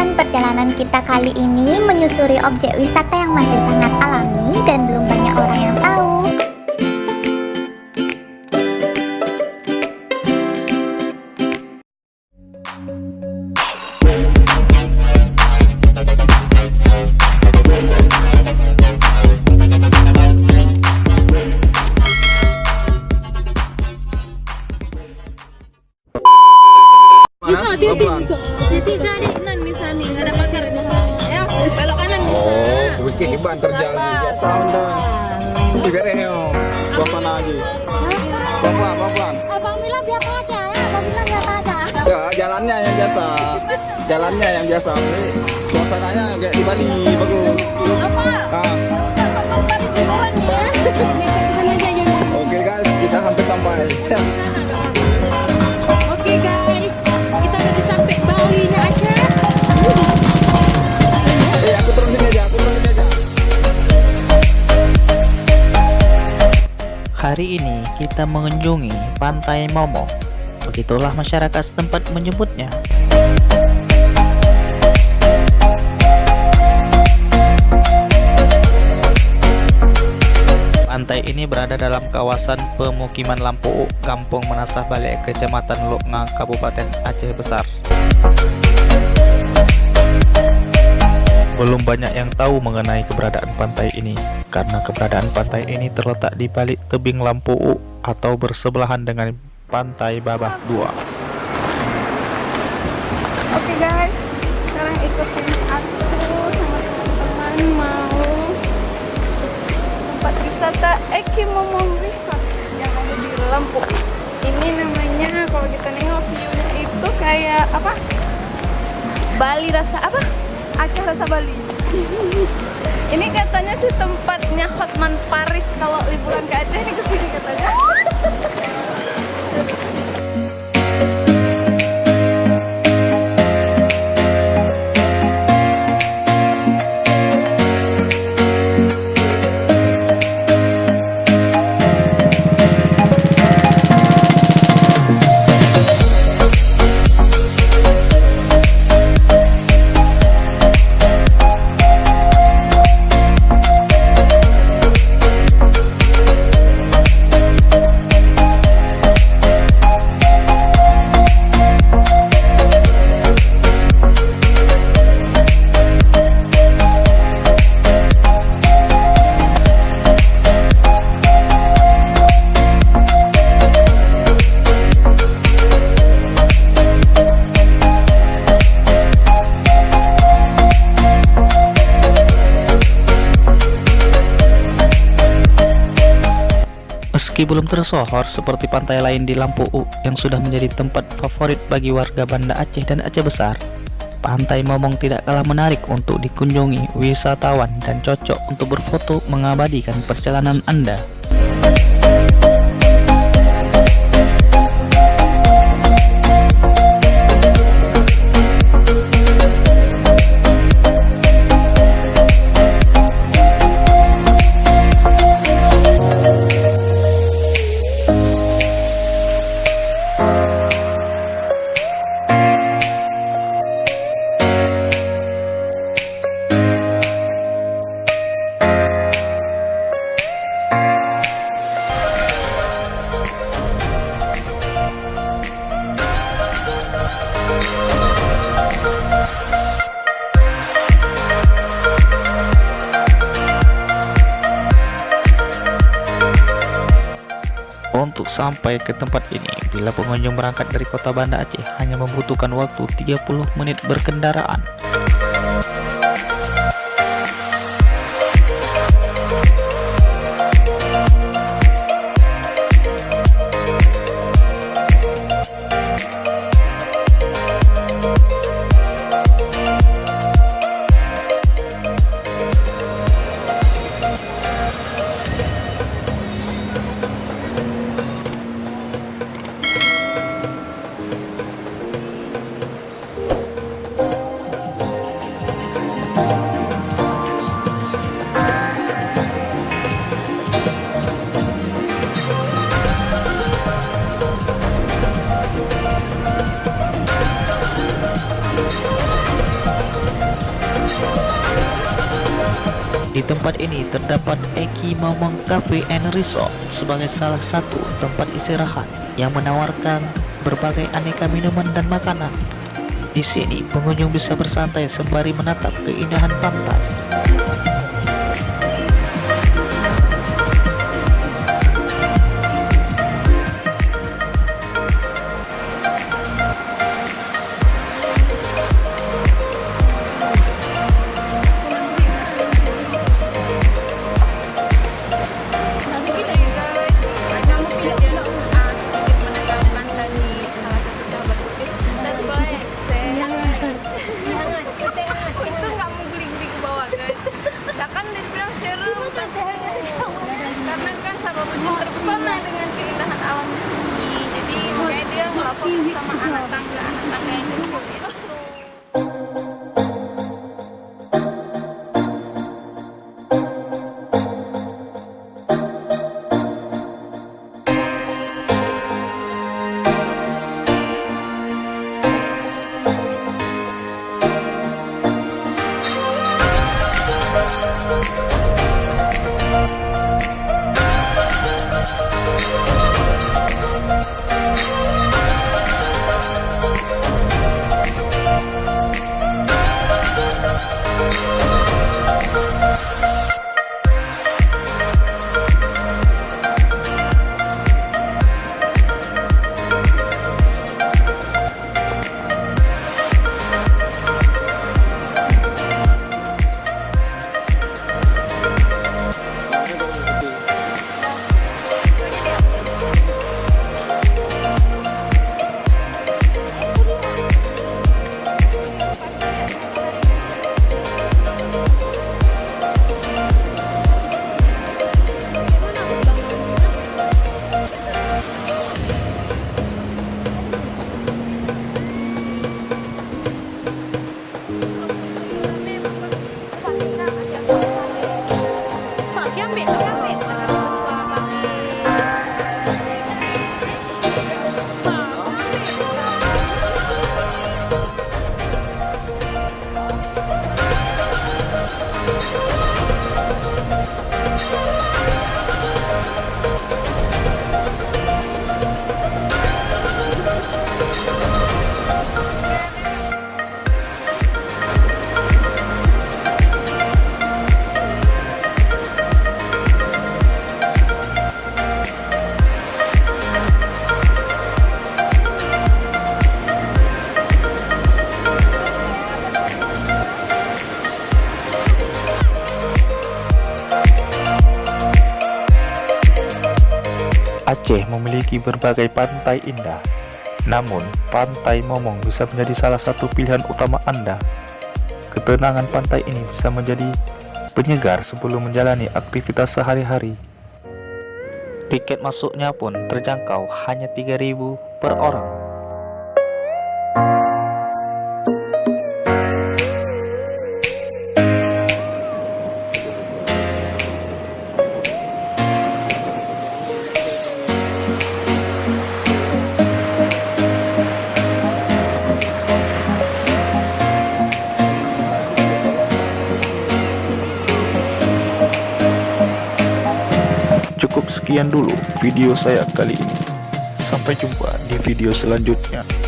teman-teman, perjalanan kita kali ini menyusuri objek wisata yang masih sangat alami dan belum banyak orang yang tahu. Bisa titik sari nan misalnya nggak ada pagar ya belok kanan bisa. Oh, bikin iban terjadi biasa anda. Biar suasana lagi. Pelan. Abang bilang biasa aja ya, abang bilang biasa aja. Ya, jalannya yang biasa. Jalannya yang biasa. Suasananya kayak di Bali bagus. Apa? Ah. Paris liburan nih ya. Sana aja jangan. Oke guys, kita hampir sampai. Oke guys, kita udah sampai Bali-nya aja. Aku turunin aja. Hari ini kita mengunjungi Pantai Momong. Begitulah masyarakat setempat menyebutnya. Pantai ini berada dalam kawasan pemukiman Lampu, Kampung Menasah Balik, Kecamatan Loknga, Kabupaten Aceh Besar. Belum banyak yang tahu mengenai keberadaan pantai ini, karena keberadaan pantai ini terletak di balik tebing Lampu atau bersebelahan dengan Pantai Babah 2. Oke guys, sekarang ikutin aku sama teman-teman mau tempat wisata Eki Momong Resort yang ada di Lampung. Ini namanya kalau kita nengok view-nya itu kayak apa? Bali rasa apa? Aceh rasa Bali. Ini katanya sih tempatnya Hotman Paris kalau liburan ke Aceh ini kesini katanya. Meski belum tersohor seperti pantai lain di Lampu yang sudah menjadi tempat favorit bagi warga Banda Aceh dan Aceh Besar, Pantai Momong tidak kalah menarik untuk dikunjungi wisatawan dan cocok untuk berfoto mengabadikan perjalanan Anda. Untuk sampai ke tempat ini, bila pengunjung berangkat dari kota Banda Aceh hanya membutuhkan waktu 30 menit berkendaraan. Di tempat ini terdapat Eki Momong Cafe and Resort sebagai salah satu tempat istirahat yang menawarkan berbagai aneka minuman dan makanan. Di sini pengunjung bisa bersantai sembari menatap keindahan pantai. Karena kan sahabat Ucin terpesona dengan keindahan alam di sini, jadi makanya dia nggak fokus sama anak tangga yang kecil itu. Aceh memiliki berbagai pantai indah, namun Pantai Momong bisa menjadi salah satu pilihan utama Anda. Ketenangan pantai ini bisa menjadi penyegar sebelum menjalani aktivitas sehari-hari. Tiket masuknya pun terjangkau hanya 3.000 per orang. Cukup sekian dulu video saya kali ini. Sampai jumpa di video selanjutnya.